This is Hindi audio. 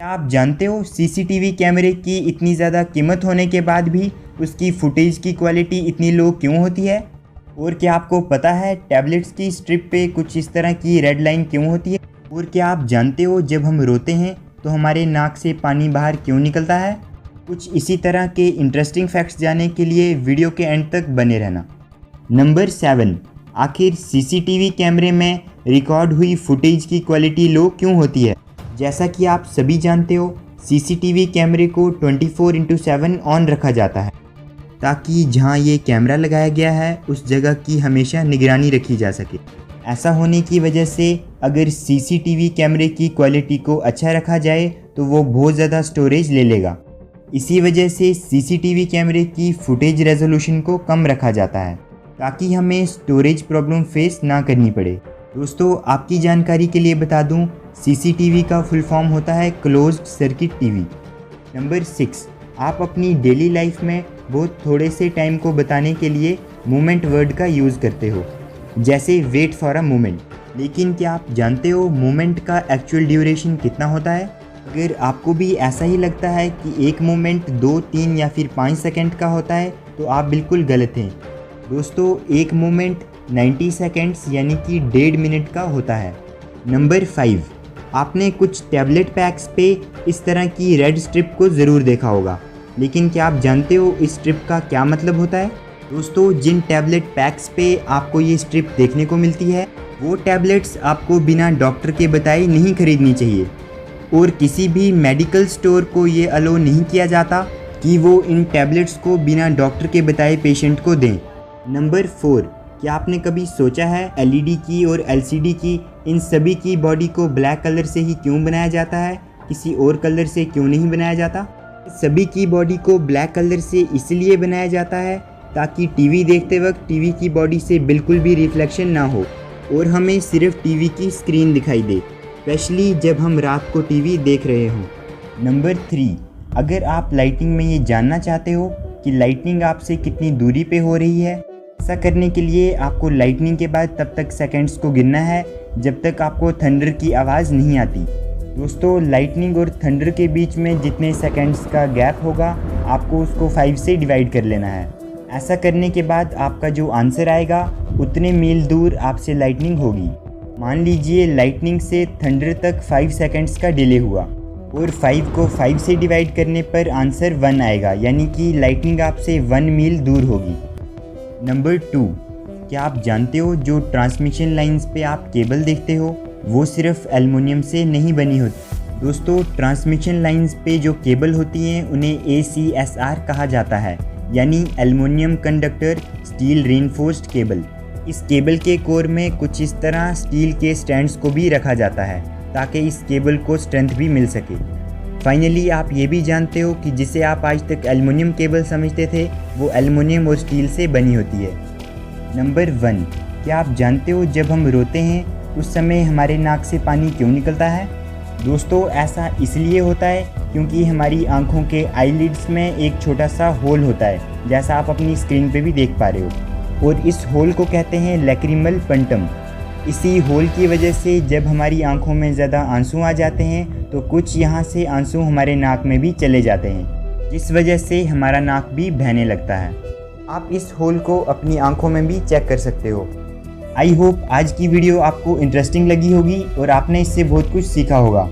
क्या आप जानते हो सीसीटीवी कैमरे की इतनी ज़्यादा कीमत होने के बाद भी उसकी फुटेज की क्वालिटी इतनी लो क्यों होती है? और क्या आपको पता है टैबलेट्स की स्ट्रिप पे कुछ इस तरह की रेड लाइन क्यों होती है? और क्या आप जानते हो जब हम रोते हैं तो हमारे नाक से पानी बाहर क्यों निकलता है? कुछ इसी तरह के इंटरेस्टिंग फैक्ट्स जानने के लिए वीडियो के एंड तक बने रहना। नंबर 7, आखिर सीसीटीवी कैमरे में रिकॉर्ड हुई फुटेज की क्वालिटी लो क्यों होती है? जैसा कि आप सभी जानते हो सीसीटीवी कैमरे को 24/7 ऑन रखा जाता है ताकि जहां ये कैमरा लगाया गया है उस जगह की हमेशा निगरानी रखी जा सके। ऐसा होने की वजह से अगर सीसीटीवी कैमरे की क्वालिटी को अच्छा रखा जाए तो वो बहुत ज़्यादा स्टोरेज ले लेगा। इसी वजह से सीसीटीवी कैमरे की फुटेज रेजोल्यूशन को कम रखा जाता है ताकि हमें स्टोरेज प्रॉब्लम फेस ना करनी पड़े। दोस्तों, आपकी जानकारी के लिए बता दूं, सीसीटीवी का फुल फॉर्म होता है क्लोज्ड सर्किट टीवी। नंबर 6, आप अपनी डेली लाइफ में बहुत थोड़े से टाइम को बताने के लिए मोमेंट वर्ड का यूज़ करते हो, जैसे वेट फॉर अ मोमेंट। लेकिन क्या आप जानते हो मोमेंट का एक्चुअल ड्यूरेशन कितना होता है? अगर आपको भी ऐसा ही लगता है कि एक मोमेंट 2, 3 या फिर 5 सेकंड का होता है तो आप बिल्कुल गलत हैं। दोस्तों, एक मोमेंट 90 सेकंड्स यानी कि 1.5 मिनट का होता है। नंबर 5, आपने कुछ टैबलेट पैक्स पे इस तरह की रेड स्ट्रिप को ज़रूर देखा होगा, लेकिन क्या आप जानते हो इस स्ट्रिप का क्या मतलब होता है? दोस्तों, जिन टैबलेट पैक्स पे आपको ये स्ट्रिप देखने को मिलती है वो टैबलेट्स आपको बिना डॉक्टर के बताए नहीं खरीदनी चाहिए और किसी भी मेडिकल स्टोर को ये अलो नहीं किया जाता कि वो इन टैबलेट्स को बिना डॉक्टर के बताए पेशेंट को दें। नंबर 4, क्या आपने कभी सोचा है एलईडी की और एलसीडी की इन सभी की बॉडी को ब्लैक कलर से ही क्यों बनाया जाता है, किसी और कलर से क्यों नहीं बनाया जाता? सभी की बॉडी को ब्लैक कलर से इसलिए बनाया जाता है ताकि टीवी देखते वक्त टीवी की बॉडी से बिल्कुल भी रिफ्लेक्शन ना हो और हमें सिर्फ टीवी की स्क्रीन दिखाई दे, स्पेशली जब हम रात को टीवी देख रहे हों। नंबर 3, अगर आप लाइटिंग में ये जानना चाहते हो कि लाइटनिंग आपसे कितनी दूरी पे हो रही है, ऐसा करने के लिए आपको लाइटनिंग के बाद तब तक सेकंड्स को गिनना है जब तक आपको थंडर की आवाज़ नहीं आती। दोस्तों, लाइटनिंग और थंडर के बीच में जितने सेकंड्स का गैप होगा आपको उसको 5 से डिवाइड कर लेना है। ऐसा करने के बाद आपका जो आंसर आएगा उतने मील दूर आपसे लाइटनिंग होगी। मान लीजिए लाइटनिंग से थंडर तक 5 सेकंड्स का डिले हुआ और 5 को 5 से डिवाइड करने पर आंसर 1 आएगा, यानी कि लाइटनिंग आपसे 1 मील दूर होगी। नंबर 2, क्या आप जानते हो जो ट्रांसमिशन लाइंस पे आप केबल देखते हो वो सिर्फ एल्युमिनियम से नहीं बनी होती। दोस्तों, ट्रांसमिशन लाइंस पे जो केबल होती हैं उन्हें ACSR कहा जाता है, यानी aluminium conductor steel reinforced cable. इस केबल के कोर में कुछ इस तरह स्टील के स्टैंड्स को भी रखा जाता है ताकि इस केबल को स्ट्रेंथ भी मिल सके। फाइनली, आप ये भी जानते हो कि जिसे आप आज तक एल्युमिनियम केबल समझते थे वो एल्युमिनियम और स्टील से बनी होती है। नंबर 1, क्या आप जानते हो जब हम रोते हैं उस समय हमारे नाक से पानी क्यों निकलता है? दोस्तों, ऐसा इसलिए होता है क्योंकि हमारी आंखों के आईलिड्स में एक छोटा सा होल होता है, जैसा आप अपनी स्क्रीन पे भी देख पा रहे हो, और इस होल को कहते हैं लैक्रिमल पंटम। इसी होल की वजह से जब हमारी आंखों में ज़्यादा आंसू आ जाते हैं तो कुछ यहाँ से आंसू हमारे नाक में भी चले जाते हैं, जिस वजह से हमारा नाक भी बहने लगता है। आप इस होल को अपनी आंखों में भी चेक कर सकते हो। आई होप आज की वीडियो आपको इंटरेस्टिंग लगी होगी और आपने इससे बहुत कुछ सीखा होगा।